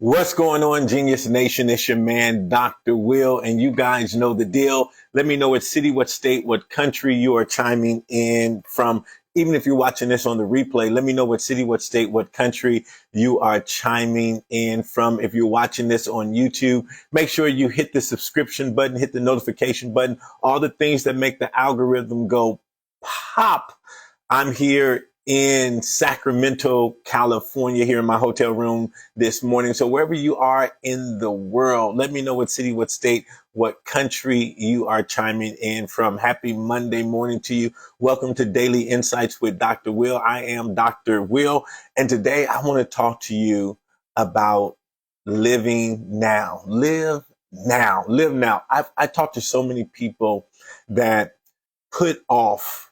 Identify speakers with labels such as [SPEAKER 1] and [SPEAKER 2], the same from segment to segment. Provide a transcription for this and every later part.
[SPEAKER 1] What's going on, Genius Nation? It's your man, Dr. Will, and you guys know the deal. Let me know what city, what state, what country you are chiming in from. Even if you're watching this on the replay, let me know what city, what state, what country you are chiming in from. If you're watching this on YouTube, make sure you hit the subscription button, hit the notification button, all the things that make the algorithm go pop. I'm here in Sacramento, California, here in my hotel room this morning. So wherever you are in the world, let me know what city, what state, what country you are chiming in from. Happy Monday morning to you. Welcome to Daily Insights with Dr. Will. I am Dr. Will, and today I want to talk to you about living now. Live now. Live now. I talk to so many people that put off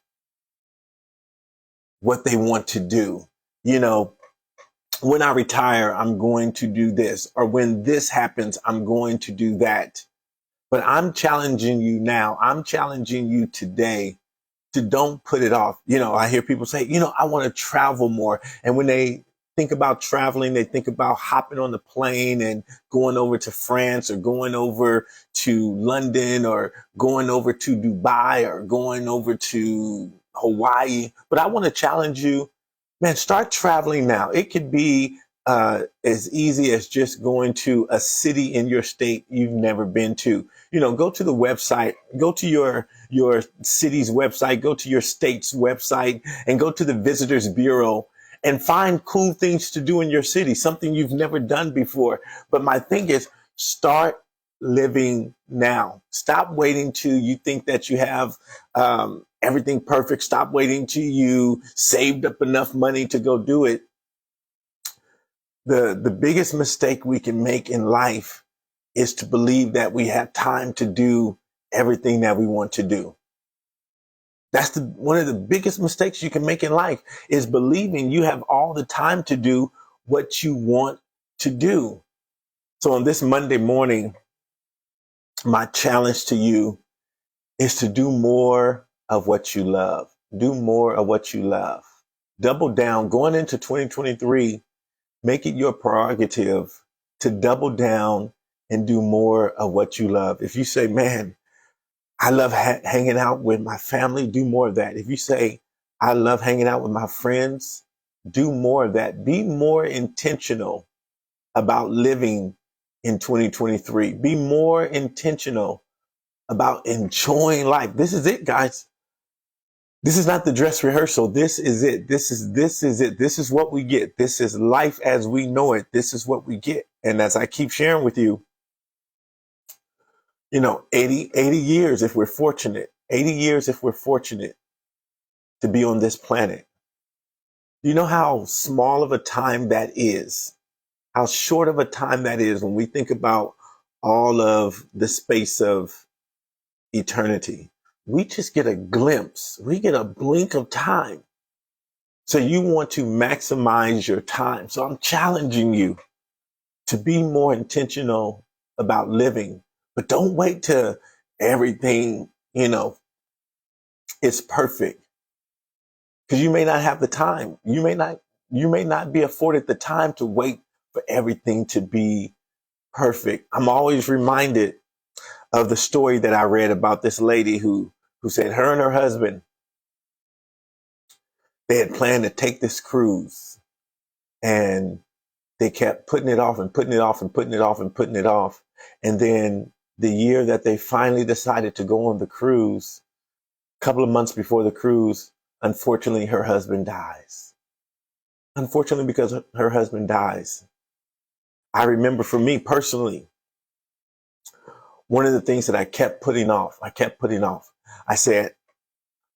[SPEAKER 1] what they want to do. You know, when I retire, I'm going to do this, or when this happens, I'm going to do that. But I'm challenging you now. I'm challenging you today to don't put it off. You know, I hear people say, I want to travel more. And when they think about traveling, they think about hopping on the plane and going over to France or going over to London or going over to Dubai or going over to Hawaii. But I want to challenge you, man, start traveling now. It could be as easy as just going to a city in your state you've never been to. Go to the website, go to your city's website, go to your state's website, and go to the Visitors Bureau and find cool things to do in your city, something you've never done before. But my thing is, start living now. Stop waiting till you think that you have everything perfect. Stop waiting till you saved up enough money to go do it. The biggest mistake we can make in life is to believe that we have time to do everything that we want to do. That's one of the biggest mistakes you can make in life, is believing you have all the time to do what you want to do. So on this Monday morning, my challenge to you is to do more of what you love. Do more of what you love. Double down. Going into 2023, make it your prerogative to double down and do more of what you love. If you say, man, I love hanging out with my family, do more of that. If you say, I love hanging out with my friends, do more of that. Be more intentional about living in 2023. Be more intentional about enjoying life. This is it, guys. This is not the dress rehearsal. This is it. This is it. This is what we get. This is life as we know it. This is what we get. And as I keep sharing with you, 80 years if we're fortunate, 80 years if we're fortunate to be on this planet. Do you know how small of a time that is? How short of a time that is when we think about all of the space of eternity? We just get a glimpse. We get a blink of time. So you want to maximize your time. So I'm challenging you to be more intentional about living, but don't wait till everything, is perfect, because you may not have the time. You may not be afforded the time to wait for everything to be perfect. I'm always reminded of the story that I read about this lady who said her and her husband, they had planned to take this cruise, and they kept putting it off and putting it off and putting it off and putting it off. And then the year that they finally decided to go on the cruise, a couple of months before the cruise, unfortunately, her husband dies. Unfortunately, because her husband dies. I remember, for me personally, one of the things that I kept putting off, I said,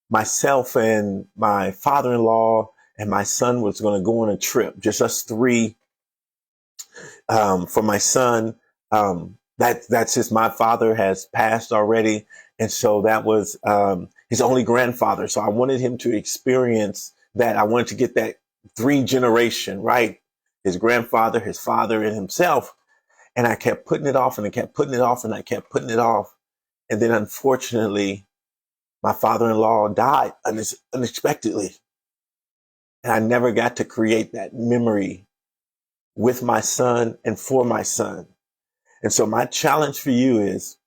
[SPEAKER 1] myself and my father-in-law and my son was going to go on a trip, just us three. For my son, that's just, my father has passed already. And so that was his only grandfather. So I wanted him to experience that. I wanted to get that 3 generation, right? His grandfather, his father, and himself. And I kept putting it off, and I kept putting it off, and I kept putting it off. And then unfortunately, my father-in-law died unexpectedly. And I never got to create that memory with my son and for my son. And so my challenge for you is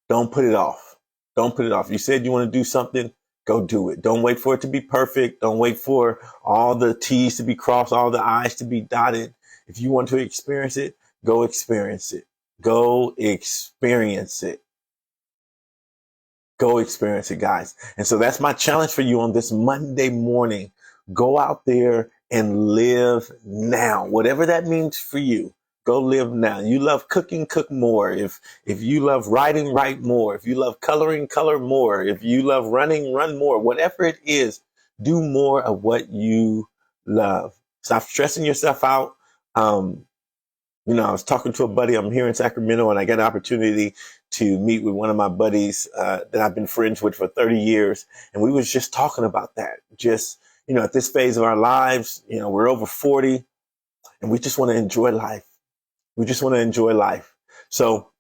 [SPEAKER 1] don't put it off. Don't put it off. You said you want to do something, go do it. Don't wait for it to be perfect. Don't wait for all the T's to be crossed, all the I's to be dotted. If you want to experience it, go experience it. Go experience it. Go experience it, guys. And so that's my challenge for you on this Monday morning. Go out there and live now. Whatever that means for you, go live now. You love cooking, cook more. If you love writing, write more. If you love coloring, color more. If you love running, run more. Whatever it is, do more of what you love. Stop stressing yourself out. I was talking to a buddy. I'm here in Sacramento, and I got an opportunity to meet with one of my buddies that I've been friends with for 30 years. And we was just talking about that. Just, at this phase of our lives, we're over 40, and we just want to enjoy life. We just want to enjoy life. So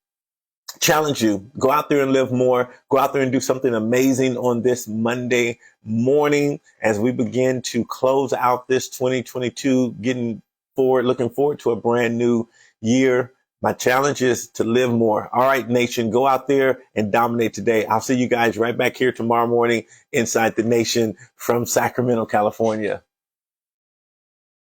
[SPEAKER 1] challenge you, go out there and live more. Go out there and do something amazing on this Monday morning as we begin to close out this 2022, looking forward to a brand new year. My challenge is to live more. All right, nation, go out there and dominate today. I'll see you guys right back here tomorrow morning inside the nation from Sacramento, California.